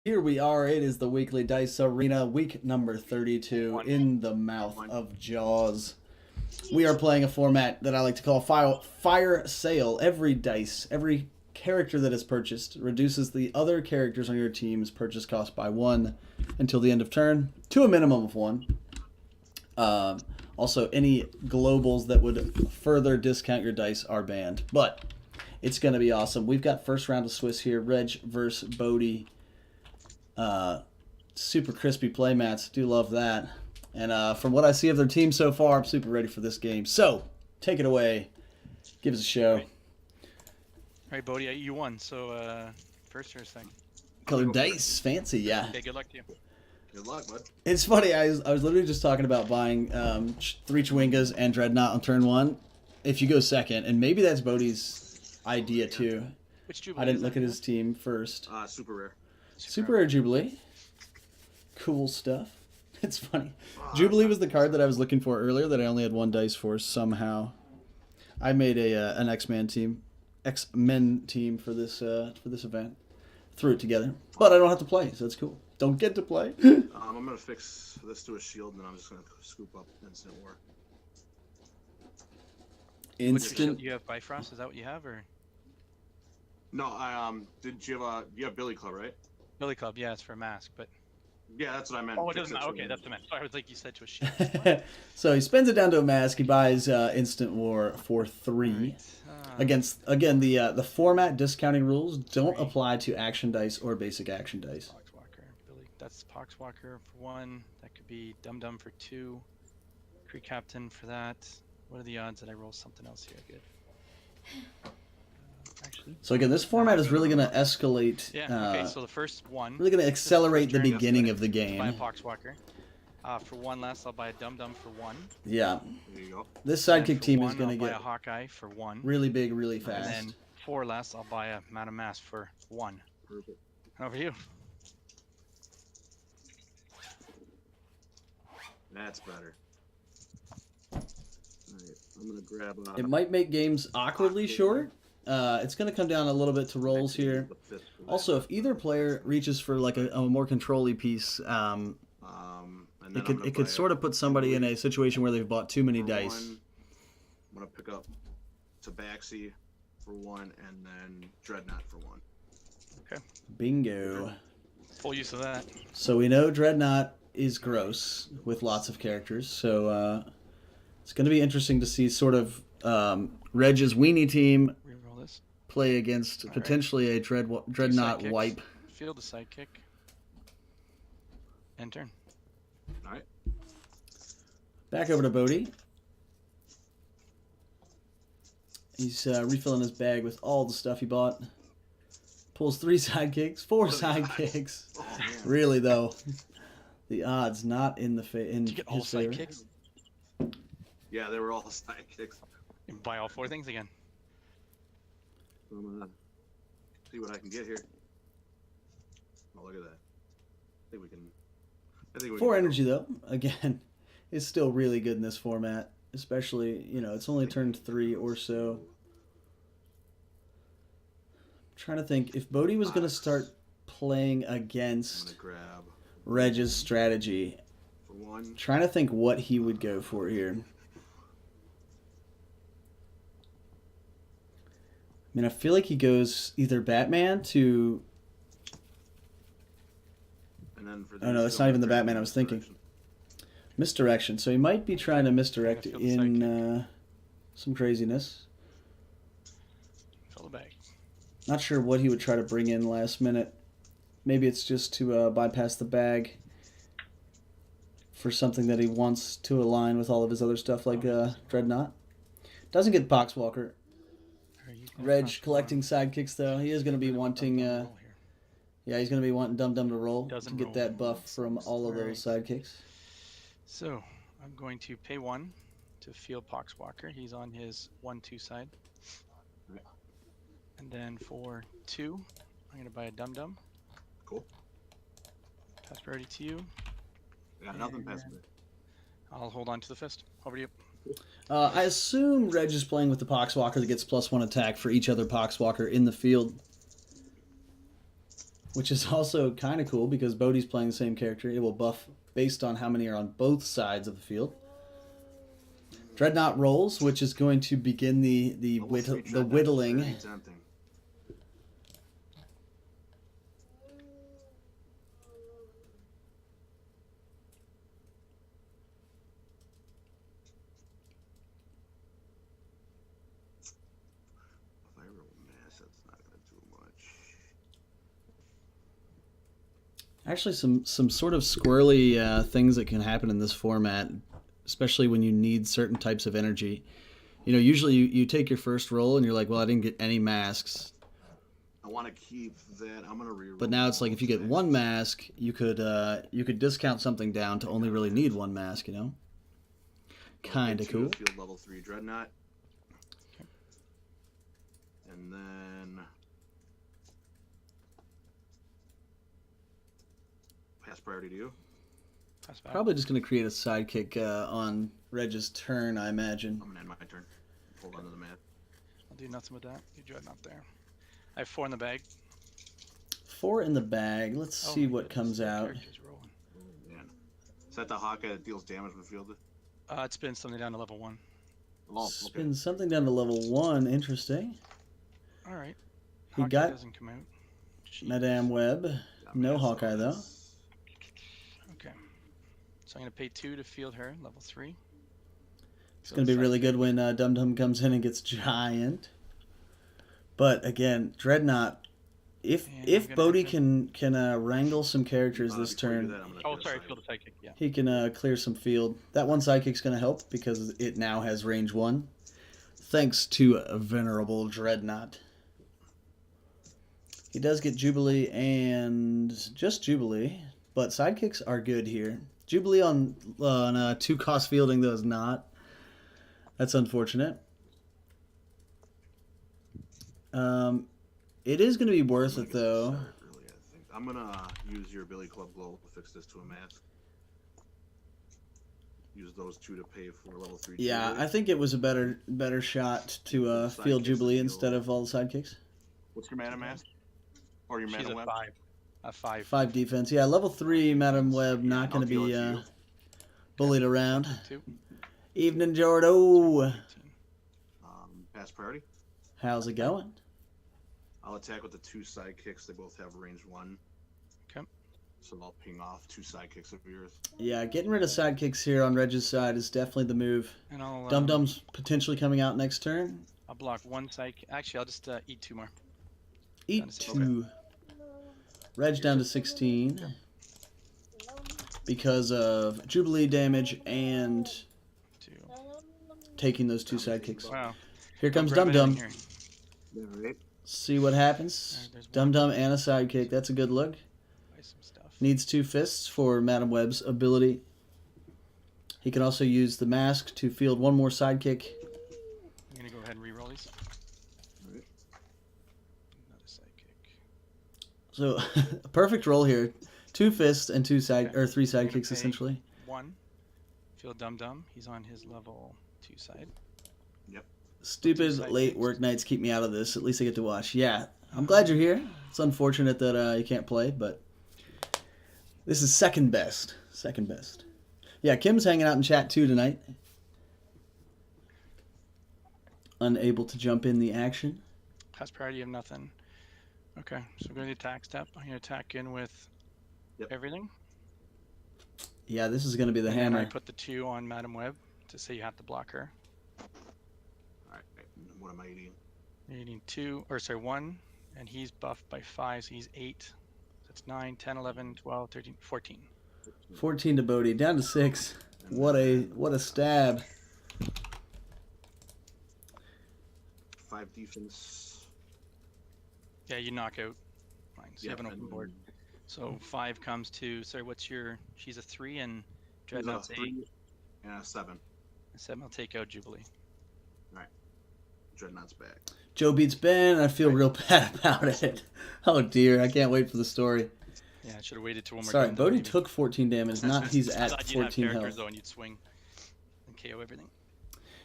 Here we are. It is the weekly Dice Arena, week number 32, in the mouth of Jaws. We are playing a format that I like to call Fire Sale. Every dice, every character that is purchased reduces the other characters on your team's purchase cost by 1 until the end of turn, to a minimum of 1. Also, any globals that would further discount your dice are banned. But it's going to be awesome. We've got first round of Swiss here, Reg versus Bodi. Super crispy playmats. Do love that. And from what I see of their team so far, I'm super ready for this game. So, take it away. Give us a show. All right, Bodi, you won. So, first or second? Colored dice. Fancy, yeah. Okay, good luck to you. Good luck, bud. It's funny. I was literally just talking about buying 3 Chwingas and Dreadnought on turn 1. If you go second, and maybe that's Bodi's idea too. Which Jubilee? I didn't look at his team first. Super rare. Super Rare Jubilee. Cool stuff. It's funny. Jubilee was the card that I was looking for earlier that I only had 1 dice for somehow. I made an X-Men team for this event. Threw it together, but I don't have to play, so that's cool. Don't get to play. I'm gonna fix this to a shield, and then I'm just gonna scoop up Instant War. Instant. You have Bifrost? Is that what you have, or No, I did you have Billy Club, right? Billy Club? Yeah, it's for a mask, but Yeah, that's what I meant. oh, it Fix doesn't. to Okay, a- that's what I meant. Sorry, I was like you said to a shield. So he spends it down to a mask. He buys Instant War for 3. Against, again, the format discounting rules don't apply to action dice or basic action dice. Poxwalker, Billy. That's Poxwalker for 1. That could be Dum Dum for 2. Creek Captain for that. What are the odds that I roll something else here? Good. Actually. So again, this format is really going to escalate. Yeah. Okay. So the first one. Really going to accelerate the turn, beginning of the Buy a game. Poxwalker. For 1 less, I'll buy a Dum Dum for 1. Yeah. There you go. This And sidekick for team 1, is going I'll to buy get a Hawkeye for 1. really big, really And fast. then 4 less, I'll buy a Madam Mask for 1. Perfect. Over you. That's better. Alright, I'm gonna grab. It might make games awkwardly short. It's going to come down a little bit to rolls here. the fifth for that. Also, if either player reaches for like a more control-y piece, And then it could sort of put somebody in a situation where they've bought too many dice. I'm gonna pick up Tabaxi for 1, and then Dreadnought for 1. Bingo. Full use of that. So we know Dreadnought is gross with lots of characters. So it's going to be interesting to see sort of Reg's weenie team Reroll this. play against All right. potentially a Dreadnought sidekicks. wipe. Field the sidekick. End turn. Alright. Back over to Bodi. He's refilling his bag with all the stuff he bought. Pulls 3 sidekicks, 4 sidekicks. Oh, man. Really though, the odds not in the in Did you get all his favor. sidekicks? Yeah, they were all sidekicks. And buy all 4 things again. I'm gonna see what I can get here. Oh, look at that. I think we can. 4 energy though, again, is still really good in this format. Especially, it's only turned 3 or so. I'm trying to think if Bodi was going to start playing I'm against gonna grab Reg's strategy. for 1. Trying to think what he would go for here. I mean, I feel like he goes either Batman to. And then for Oh, no, that's not even the Batman I was thinking. Misdirection. So he might be trying to misdirect Field the in some craziness. Fill the bag. Not sure what he would try to bring in last minute. Maybe it's just to bypass the bag for something that he wants to align with all of his other stuff like Dreadnought. Doesn't get Poxwalker. Reg collecting sidekicks though. He is going to be wanting. Yeah, he's going to be wanting Dum Dum to roll Doesn't to get roll. that buff from all of those sidekicks. So, I'm going to pay 1 to field Poxwalker. He's on his 1-2 side. Right. And then for 2, I'm going to buy a Dum Dum. Cool. Pass priority to you. Yeah, nothing past me. I'll hold on to the fist. Over to you. I assume Reg is playing with the Poxwalker that gets +1 attack for each other Poxwalker in the field. which is also kind of cool because Bodi's playing the same character. It will buff based on how many are on both sides of the field. Dreadnought rolls, which is going to begin the Level 3 Dreadnought is whittling. very tempting. If I roll mass, that's not going to do much. Actually, some sort of squirrely things that can happen in this format, especially when you need certain types of energy. You know, usually you take your first roll and you're like, well, I didn't get any masks. I want to keep that. I'm going to reroll. But now it's like if you get one mask, you could discount something down to only really need one mask, you know? Kind of cool. Field level 3 Dreadnought. And then pass priority to you. Pass back. Probably just going to create a sidekick on Reg's turn, I imagine. I'm going to end my turn. Hold on to the map. I'll do nothing with that. You Dreadnought there. I have 4 in the bag. 4 in the bag. Let's see my what goodness, comes that out. character's rolling. Man. Is that the Hawkeye that deals damage when fielded? It's been something down to level 1. Oh, okay. Spin something down to level 1. Interesting. All right. He Hawkeye got doesn't come out. Jeez. Madame Web. Yeah, No man, so Hawkeye, though. that's- Okay. So I'm gonna pay 2 to field her, level 3. It's going to be really good when Dum Dum comes in and gets giant. But again, Dreadnought, if And I'm gonna Bodi enter- can wrangle some characters this before you do turn, that, I'm gonna Oh, do a sorry, side. field a sidekick. Yeah. he can clear some field. That one sidekick's going to help because it now has range 1. Thanks to a venerable Dreadnought. He does get Jubilee and just Jubilee, but sidekicks are good here. Jubilee on 2-cost fielding, though, is not. That's unfortunate. It is going to be worth it, though. Really, I think. I'm gonna use your Billy Club Glow to fix this to a mask. Use those 2 to pay for level 3. Yeah, Jubilee. I think it was a better shot to field Sidekicks Jubilee and instead heal. of all the sidekicks. What's your mana mask? Or your She's mana a web? 5. A 5. 5 defense. Yeah, level 3 Madam Web not going to I'll be deal it to you. bullied around. 2. Evening, Jordo. Pass priority. How's it going? I'll attack with the 2 sidekicks. They both have range 1. Okay. So I'll ping off 2 sidekicks of yours. Yeah, getting rid of sidekicks here on Reg's side is definitely the move. And I'll Dum Dum's potentially coming out next turn. I'll block 1 sidekick. Actually, I'll just eat 2 more. Eat Down to 2. Reg down to 16 because of Jubilee damage and 2. taking those 2 sidekicks. Wow. Here comes Grab Dum it in Dum. here. Alright. See what happens. There's Dum one. Dum and a sidekick. That's a good look. Buy some stuff. Needs 2 fists for Madam Web's ability. He can also use the mask to field 1 more sidekick. I'm gonna go ahead and re-roll these. Alright. Another sidekick. So a perfect roll here. 2 fists and 2 side Okay. or 3 I'm gonna sidekicks pay- essentially. 1. Field Dum Dum. He's on his level 2 side. Stupid sidekicks. late work nights keep me out of this. At least I get to watch. Yeah, I'm glad you're here. It's unfortunate that you can't play, but this is second best. Second best. Yeah, Kim's hanging out in chat too tonight. Unable to jump in the action. Pass priority of nothing. Okay, so we're going to attack step. I'm going to attack in with Yep. everything. Yeah, this is going to be the And then I hammer. put the 2 on Madam Web to say you have to block her. Alright. What am I eating? You're eating 2, or sorry, 1, and he's buffed by 5, so he's 8. That's 9, 10, 11, 12, 13, 14. 14 to Bodi, down to 6. What a stab. 5 defense. Yeah, you knock out mine. So you have an open and board. So 5 comes to, sorry, what's your, she's a 3 and there's a Dreadnought's 8. 3 and a 7. 7, I'll take out Jubilee. Dreadnought's back. Joe beats Ben. I feel real bad about it. Oh dear, I can't wait for the story. Yeah, I should have waited till one more Sorry, time. Bodi took 14 damage, not he's I at thought you'd have 14 characters health. though, and you'd swing and KO everything.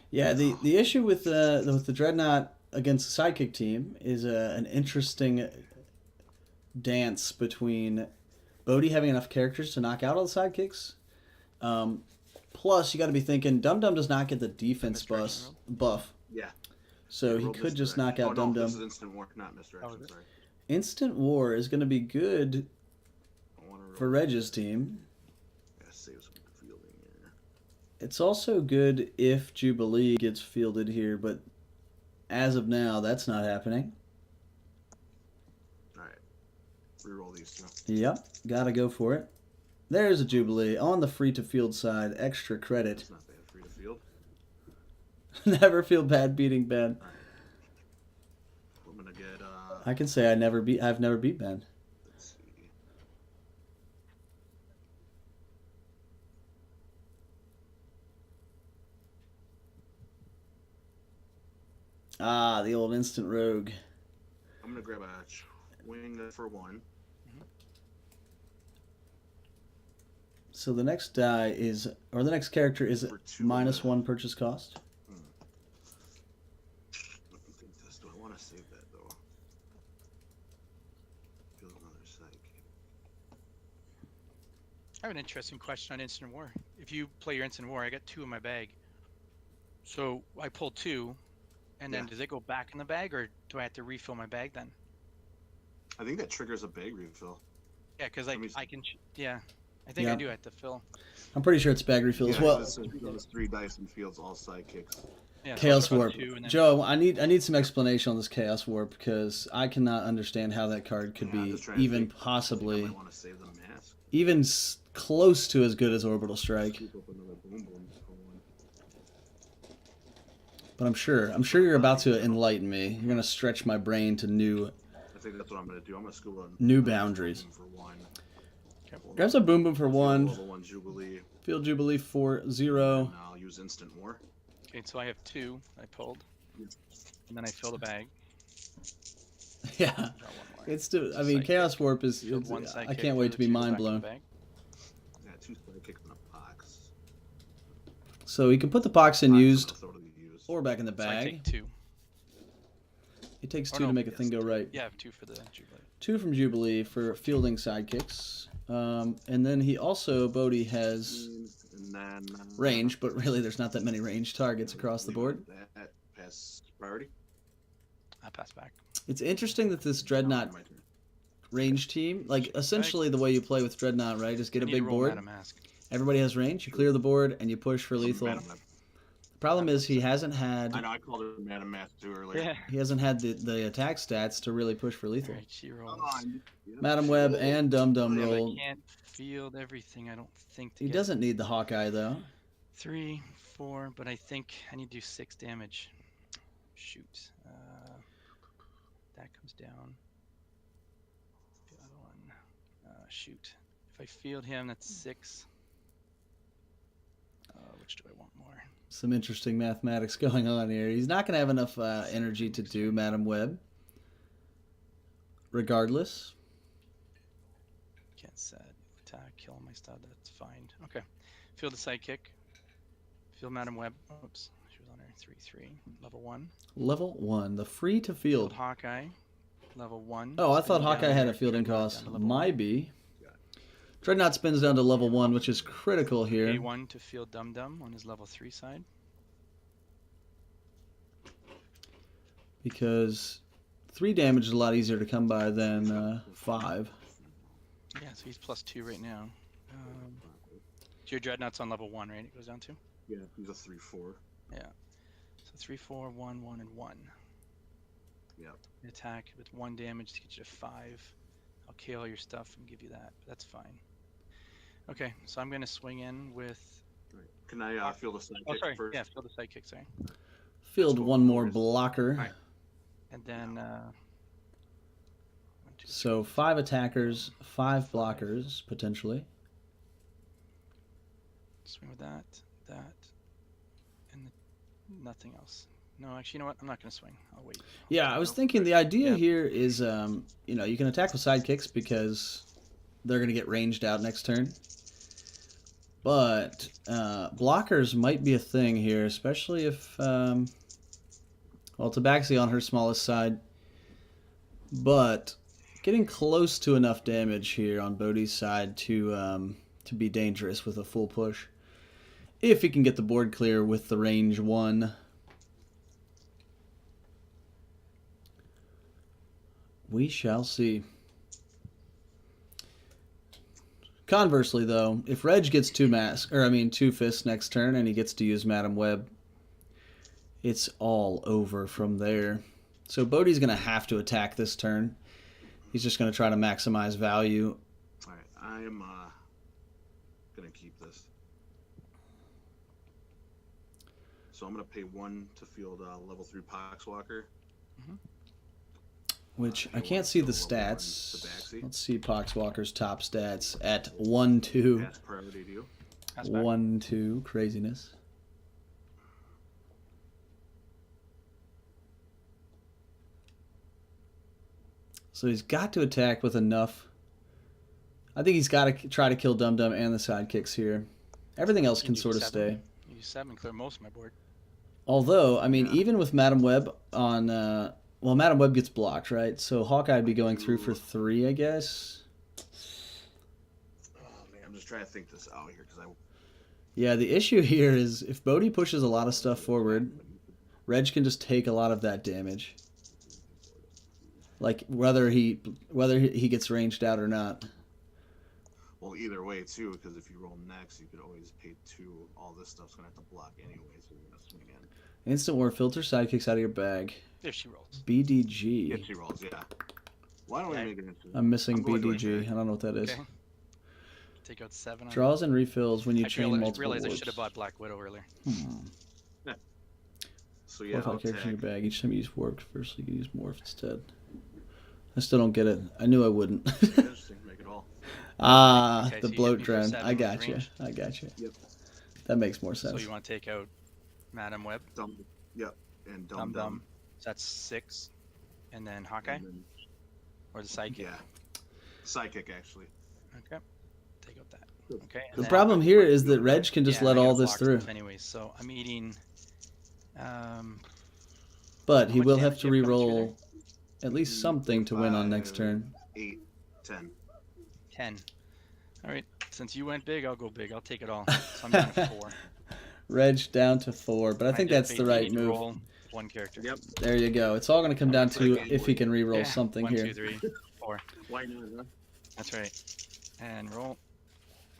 Yeah, the issue with the Dreadnought against the sidekick team is an interesting dance between Bodi having enough characters to knock out all the sidekicks. Plus, you got to be thinking Dum Dum does not get the defense Misdirection buff, Yeah. so I he rolled could just knock misdirection. out Dum No, this is Dum. instant war, not misdirection. is it? Sorry. Instant War is going to be good I want to for Reg's team. Gotta save some fielding here. It's also good if Jubilee gets fielded here, but as of now, that's not happening. All right. Reroll these two. Yep, gotta go for it. There's a Jubilee on the free to field side. Extra credit. It's not bad. Free to field. Never feel bad beating Ben. I'm gonna get. I can say I've never beat Ben. Let's see. Ah, the old instant rogue. I'm gonna grab a wing for 1. So the next die is, or the next character is For 2. -1 purchase cost. Let me think this. Do I want to save that though? Field another psych. I have an interesting question on Instant War. If you play your Instant War, I got 2 in my bag. So I pull 2, and then Yeah. does it go back in the bag, or do I have to refill my bag then? I think that triggers a bag refill. Yeah, because Let me I can. Yeah, I think Yeah. I do have to fill. I'm pretty sure it's bag refill as well. This is 3 dice and fields all sidekicks. Yeah, so Chaos I'll Warp. put 2 and then- Joe, I need some explanation on this Chaos Warp because I cannot understand how that card could Yeah, I'm be just trying to even think. I possibly might want to save the mask. even close to as good as Orbital Strike. Scoop up another boom boom for 1. But I'm sure you're about to enlighten me. You're gonna stretch my brain to new I think that's what I'm gonna do. I'm gonna scoop on New boundaries. for 1. grabs a boom boom for 1. Level 1 Jubilee. Field Jubilee for 0. And I'll use instant war. Okay, so I have 2 I pulled, and then I fill the bag. Yeah, Draw 1 more. it's still. I mean, Sidekick. Chaos Warp is. Filled It's, 1 I sidekick can't for wait the to be 2 mind back in the blown. bag. Yeah, 2 sidekicks in a box. So he can put the box in Box, used I'll throw to the used. or back in the So I bag. take 2. It takes Oh, 2 to no, make a thing go right. Yeah, I have 2 for the Jubilee. 2 from Jubilee for fielding sidekicks. And then he also, Bodi has And then, range, but really there's not that many range targets across the board. That pass priority. I pass back. It's interesting that this Dreadnought My turn. range team, like essentially the way you play with Dreadnought, right, is get I a need to big roll board. Madam Mask. Everybody has range. You clear the board and you push for lethal. Madam, The problem is he hasn't had I know I called her Madam Mask too earlier. Yeah. he hasn't had the attack stats to really push for lethal. Alright, she rolls. Come on. Yeah. Madam Web and Dum Dum Yeah, but roll. I can't field everything, I don't think. To He get doesn't need the Hawkeye though. 3, 4, but I think I need to do 6 damage. Shoot. That comes down. The other one. Shoot. If I field him, that's 6. Which do I want more? Some interesting mathematics going on here. He's not going to have enough energy to do Madam Web. Regardless. Can't set. Attack, kill my stud, that's fine. Okay. Field the sidekick. Field Madam Web. Oops. She was on her 3-3. Level 1. Level 1, the free to Field field. Hawkeye. Level 1. Oh, I thought Spinning down Hawkeye had a there, fielding Dreadnought cost. down to level Might 1. be. Dreadnought spins down to level 1, which is critical here. A1 to field Dum Dum on his level 3 side. Because 3 damage is a lot easier to come by than 5. Yeah, so he's +2 right now. So your Dreadnought's on level 1, right? It goes down to? Yeah, he's a 3/4. Yeah. So 3, 4, 1, 1, and 1. Yep. Attack with 1 damage to get you to 5. I'll KO your stuff and give you that, but that's fine. Okay, so I'm gonna swing in with. Right. Can I field a sidekick Oh, sorry. first? Yeah, field the sidekick. Sorry. Field cool. one more Alright. blocker. Alright. And then. 1, 2, So 5 attackers, 5 blockers, potentially. swing with that, and nothing else. No, actually, you know what? I'm not gonna swing. I'll wait. Yeah, I was thinking the idea Yeah. here is, you can attack with sidekicks because they're going to get ranged out next turn. But blockers might be a thing here, especially if, well, Tabaxi on her smallest side. But Getting close to enough damage here on Bodi's side to be dangerous with a full push. If he can get the board clear with the range 1. We shall see. Conversely, though, if Reg gets 2 fists next turn and he gets to use Madam Web, it's all over from there. So Bodi's going to have to attack this turn. He's just going to try to maximize value. All right, I'm going to keep this. So I'm going to pay 1 to field level 3 Poxwalker. Which I can't see the stats. Let's see Poxwalker's top stats at 1-2. Pass priority to you. 1-2. Craziness. So he's got to attack with enough. I think he's got to try to kill Dum Dum and the sidekicks here. Everything else can sort of stay. You use 7, clear most of my board. Although, I mean, even with Madam Web on... well, Madam Web gets blocked, right? So Hawkeye would be going through for 3, I guess. Oh, man, I'm just trying to think this out here. Yeah, the issue here is if Bodi pushes a lot of stuff forward, Reg can just take a lot of that damage. Like, whether he gets ranged out or not. Well, either way, too, because if you roll next, you could always pay 2. All this stuff's going to have to block anyway, so you're going to swing in. Instant War, filter sidekicks out of your bag. If she rolls. BDG. If she rolls, yeah. Why don't we make it instant? I'm missing I'm going to BDG. I don't know what that is. Okay. Take out 7. Draws and refills when you I chain multiple realized I orbs. should have bought Black Widow earlier. Yeah. So yeah, Four I'll characters in your tag. bag. Each time you use warp, first you can use morph instead. I still don't get it. I knew I wouldn't. Interesting, make it all. Okay, The so you bloat hit me for drone. 7 I with got you. range. I got you. Yep. That makes more sense. So you want to take out Madam Web, Yep. And Dum Dum Dum. So that's 6. And then Hawkeye? Or the sidekick? Yeah. Psychic, actually. Okay. Take out that. Okay. and The then- problem here is that Reg can just Yeah, let I all gotta this block through. stuff anyways, so I'm eating. But How he much will damage have to do you have coming through re-roll at least something to win on next turn. 8, 10. 10. All right. Since you went big, I'll go big. I'll take it all. So I'm down to 4. Reg down to 4, but I think that's the right move. Roll 1 character. Yep. There you go. It's all going to come down to if he can re-roll Yeah, something 1, here. 2, 3, 4. Why not, huh? That's right. And roll.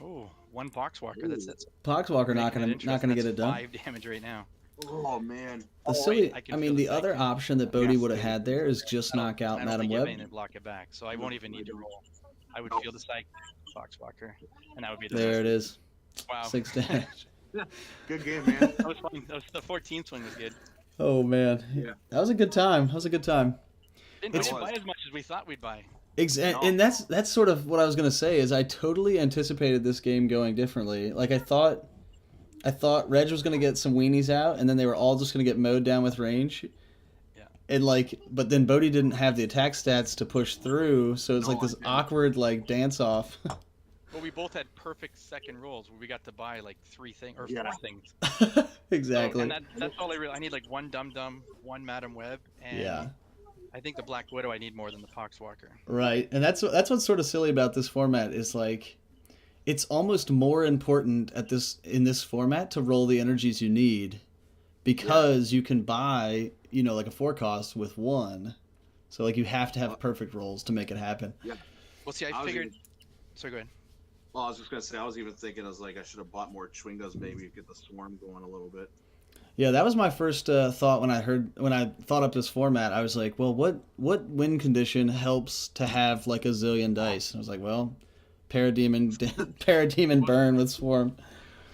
Oh, 1 Poxwalker. That's it. Poxwalker not Making going it to get interesting. it done. 5 damage right now. Oh, man. The silly, I can I feel mean, the the other sidekick. option that Bodi would have had there is just knock out I don't Madam think you have Web. anything to block it back, so I won't even need to roll. I would feel the psych Foxwalker, and that would be the There it is. Wow. 6 damage. Good game, man. That was fun. The 14 swing was good. Oh man, Yeah. that was a good time. That was a good time. Didn't It's- buy as much as we thought we'd buy. And that's sort of what I was gonna say. Is I totally anticipated this game going differently. Like I thought Reg was gonna get some weenies out, and then they were all just gonna get mowed down with range. Yeah. And but then Bodi didn't have the attack stats to push through, so it's No, like this I didn't. awkward dance off. Well, we both had perfect second rolls where we got to buy like 3 things or 4 Yeah. things. Exactly. And that's all I need like 1 Dum Dum, 1 Madam Web, and Yeah. I think the Black Widow I need more than the Poxwalker. Right, and that's what's sort of silly about this format is like, it's almost more important in this format to roll the energies you need, because you can buy like a 4 cost with 1, so like you have to have perfect rolls to make it happen. Well, see, I was figured. even- Sorry, go ahead. Well, I was just going to say, I was even thinking, I was like, I should have bought more Chwingas, maybe get the swarm going a little bit. Yeah, that was my first thought when I thought up this format. I was like, well, what win condition helps to have like a zillion dice? And I was like, well, Parademon burn with swarm.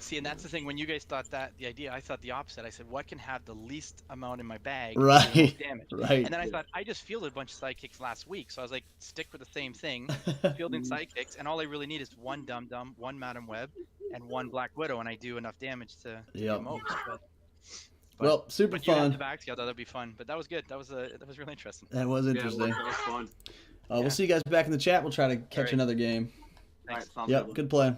See, and that's the thing. When you guys thought the idea, I thought the opposite. I said, what can have the least amount in my bag? and do the most Right. Damage. Right. And then I thought, I just fielded a bunch of sidekicks last week, so I was like, stick with the same thing, fielding sidekicks, and all I really need is 1 Dum Dum, 1 Madam Web, and 1 Black Widow, and I do enough damage to Yep. do most. Well, super But you had fun. the back together, that'd be fun. But that was good. That was really interesting. That was Yeah, interesting. that was fun. We'll see you guys back in the chat. We'll try to catch Alright. another game. All right, Thanks. sounds Yep, good. good play.